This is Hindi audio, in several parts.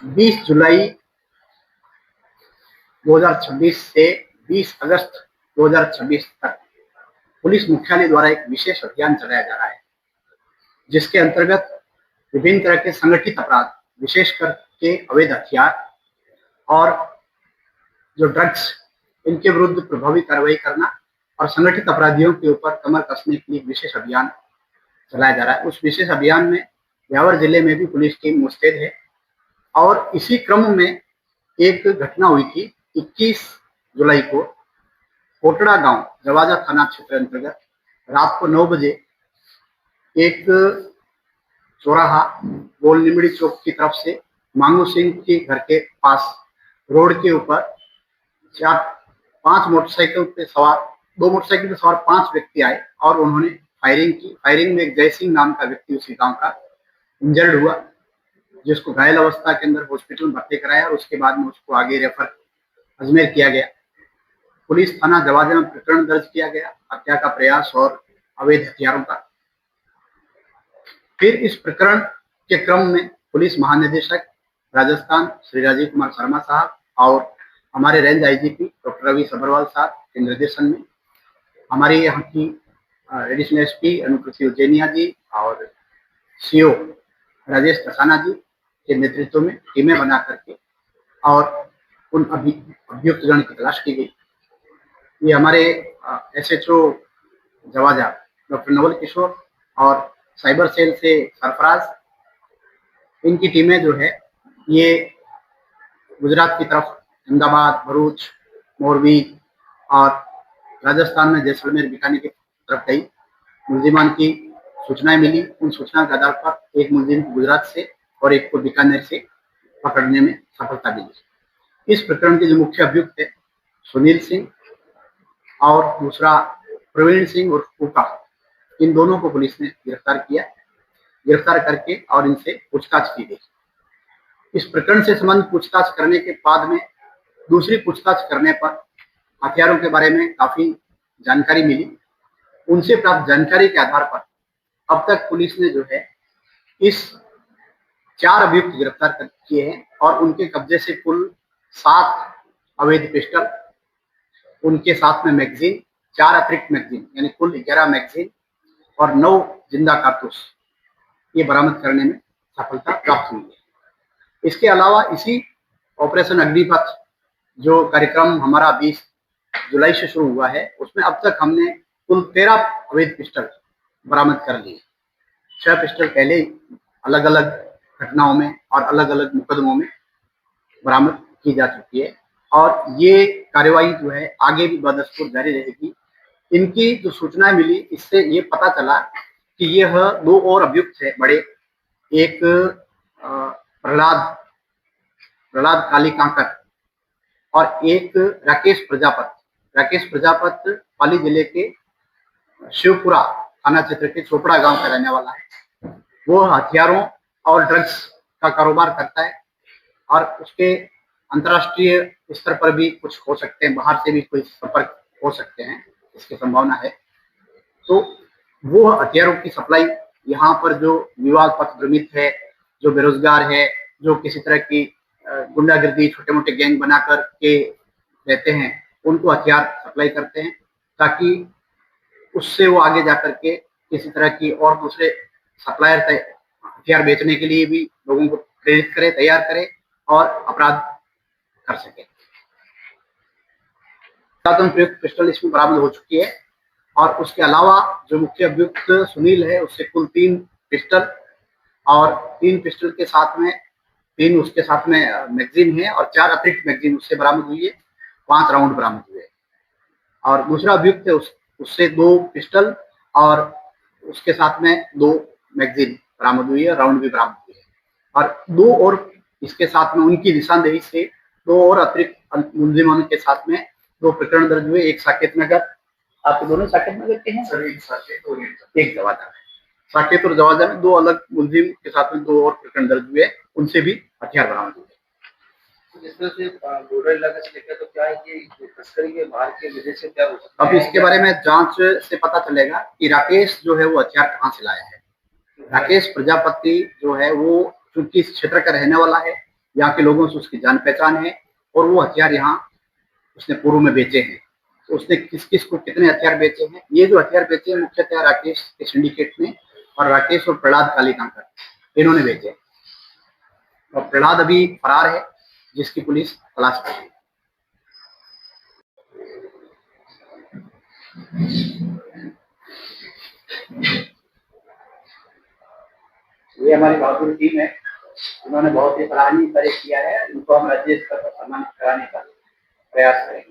20 जुलाई 2026 से 20 अगस्त 2026 तक पुलिस मुख्यालय द्वारा एक विशेष अभियान चलाया जा रहा है, जिसके अंतर्गत विभिन्न तरह के संगठित अपराध, विशेष करके अवैध हथियार और जो ड्रग्स, इनके विरुद्ध प्रभावी कार्रवाई करना और संगठित अपराधियों के ऊपर कमर कसने के लिए विशेष अभियान चलाया जा रहा है। उस विशेष अभियान में ब्यावर जिले में भी पुलिस टीम मुस्तैद है और इसी क्रम में एक घटना हुई थी 21 जुलाई को कोटड़ा गांव, जवाजा थाना क्षेत्र अंतर्गत रात को 9 बजे एक चौराहा गोल निमड़ी चौक की तरफ से मांगू सिंह के घर के पास रोड के ऊपर 5 मोटरसाइकिल पे सवार 2 मोटरसाइकिल पे सवार 5 व्यक्ति आए और उन्होंने फायरिंग की। फायरिंग में एक जय सिंह नाम का व्यक्ति उसी गांव का इंजर्ड हुआ, जिसको घायल अवस्था के अंदर हॉस्पिटल में भर्ती कराया और उसके बाद में उसको आगे रेफर अजमेर किया गया। पुलिस थाना जवाजा में प्रकरण दर्ज किया गया, हत्या का प्रयास और अवैध हथियारों का। फिर इस प्रकरण के क्रम में पुलिस महानिदेशक राजस्थान श्री राजीव कुमार शर्मा साहब और हमारे range IGP doctor Ravi Sabharwal साहब के निर्देशन में हमारे यहाँ की एडिशनल एसपी अनुकृति उज्जैनिया जी और सीओ राजेश कसाना जी के नेतृत्व में टीमें बना करके और उन अभियुक्त जन की तलाश की गई। ये हमारे एसएचओ जवाजा डॉक्टर नवल किशोर और साइबर सेल से सरफराज, इनकी टीमें जो है ये गुजरात की तरफ अहमदाबाद, भरूच, मोरबी और राजस्थान में जैसलमेर, बीकानेर की तरफ गई। मुलजिमान की सूचनाएं मिली, उन सूचना के आधार पर एक मुलजिम को गुजरात से और एक को बीकानेर से पकड़ने में सफलता मिली। इस प्रकरण के जो मुख्य अभियुक्त है सुनील सिंह और दूसरा प्रवीण सिंह और फूका, इन दोनों को पुलिस ने गिरफ्तार करके और इनसे पूछताछ की गई। इस प्रकरण से संबंधित पूछताछ करने के बाद में दूसरी पूछताछ करने पर हथियारों के बारे में काफी जानकारी मिली। उनसे प्राप्त जानकारी के आधार पर अब तक पुलिस ने जो है इस 4 अभियुक्त गिरफ्तार किए हैं और उनके कब्जे से कुल 7 अवैध पिस्टल, उनके साथ में मैगजीन, 4 अतिरिक्त मैगजीन यानी कुल 11 मैगजीन और 9 जिंदा कारतूस ये बरामद करने में सफलता प्राप्त हुई है। इसके अलावा इसी ऑपरेशन अग्निपथ जो कार्यक्रम हमारा 20 जुलाई से शुरू हुआ है, उसमें अब तक हमने कुल 13 अवैध पिस्टल बरामद कर लिए। 6 पिस्टल पहले अलग अलग घटनाओं में और अलग अलग मुकदमों में बरामद की जा चुकी है और ये कार्यवाही जो है आगे भी बदस्तूर जारी रहेगी। इनकी जो सूचनाएं मिली, इससे ये पता चला कि यह 2 और अभियुक्त है बड़े, एक प्रहलाद काली कांकर और एक राकेश प्रजापत पाली जिले के शिवपुरा थाना क्षेत्र के चोपड़ा गांव का रहने वाला है। वो हथियारों और ड्रग्स का कारोबार करता है और उसके अंतर्राष्ट्रीय स्तर पर भी कुछ हो सकते हैं, बाहर से भी कोई संपर्क हो सकते हैं, इसकी संभावना है। तो वो हथियारों की सप्लाई यहाँ पर जो विवाद पथ भ्रमित है, जो बेरोजगार है, जो किसी तरह की गुंडागर्दी छोटे मोटे गैंग बना कर के रहते हैं, उनको हथियार सप्लाई करते हैं ताकि उससे वो आगे जाकर के किसी तरह की और दूसरे सप्लायर हथियार बेचने के लिए भी लोगों को प्रेरित करे, तैयार करे और अपराध कर सके। प्रयुक्त पिस्टल इसमें बरामद हो चुकी है और उसके अलावा जो मुख्य अभियुक्त सुनील है, उससे कुल 3 पिस्टल और 3 पिस्टल के साथ में 3 उसके साथ में मैगजीन है और 4 अतिरिक्त मैगजीन उससे बरामद हुई है, 5 राउंड बरामद हुए। और दूसरा अभियुक्त है उससे 2 पिस्टल और उसके साथ में 2 मैगजीन बरामद हुई है, राउंड भी बरामद हुई है। और 2 और इसके साथ में उनकी निशानदेही से 2 और अतिरिक्त मुलजिमों के साथ में 2 प्रकरण दर्ज हुए। एक साकेत नगर, आपके दोनों साकेत नगर के हैं सर? एक साकेत और एक जवाजा है। साकेत और जवाजा में 2 अलग मुलजिम के साथ में 2 और प्रकरण दर्ज हुए, उनसे भी हथियार बरामद हुए। जिस तरह से बॉर्डर इलाके से लेकर, तो क्या ये तस्करी के बाहर के वजह से क्या हो सकता है? अब इसके बारे में जांच से पता चलेगा कि राकेश जो है वो हथियार कहाँ से लाया है। राकेश प्रजापति जो है वो चूंकि इस क्षेत्र का रहने वाला है यहाँ के लोगों से उसकी जान पहचान है और वो हथियार यहाँ उसने पूर्व में बेचे हैं। तो उसने किस किस को कितने हथियार बेचे हैं, ये जो हथियार बेचे हैं मुख्यतः राकेश के सिंडिकेट ने और राकेश और प्रहलाद कालीकांकर इन्होंने बेचे हैं। और प्रहलाद अभी फरार है, जिसकी पुलिस तलाश कर रही है। ये हमारी बहादुर टीम है, उन्होंने बहुत ही सराहनीय कार्य किया है। इनको हम राज्य स्तर पर सम्मानित कराने का प्रयास करेंगे।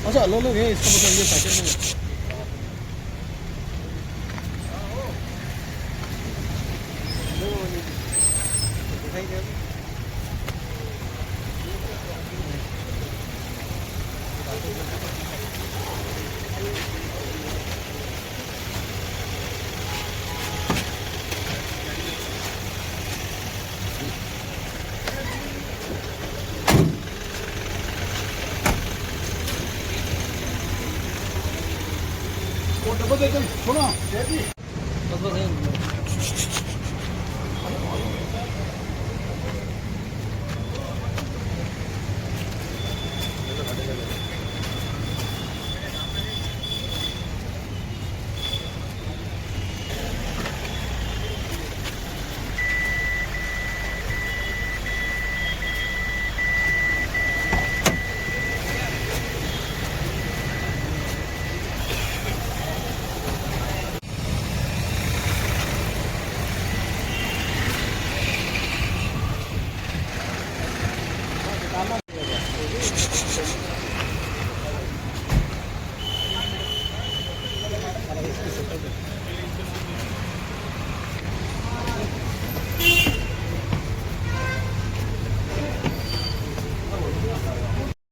अच्छा अलग अलग है, इसका मतलब ये पैकेट में वो डब्बा दे दो, सुनो बस बस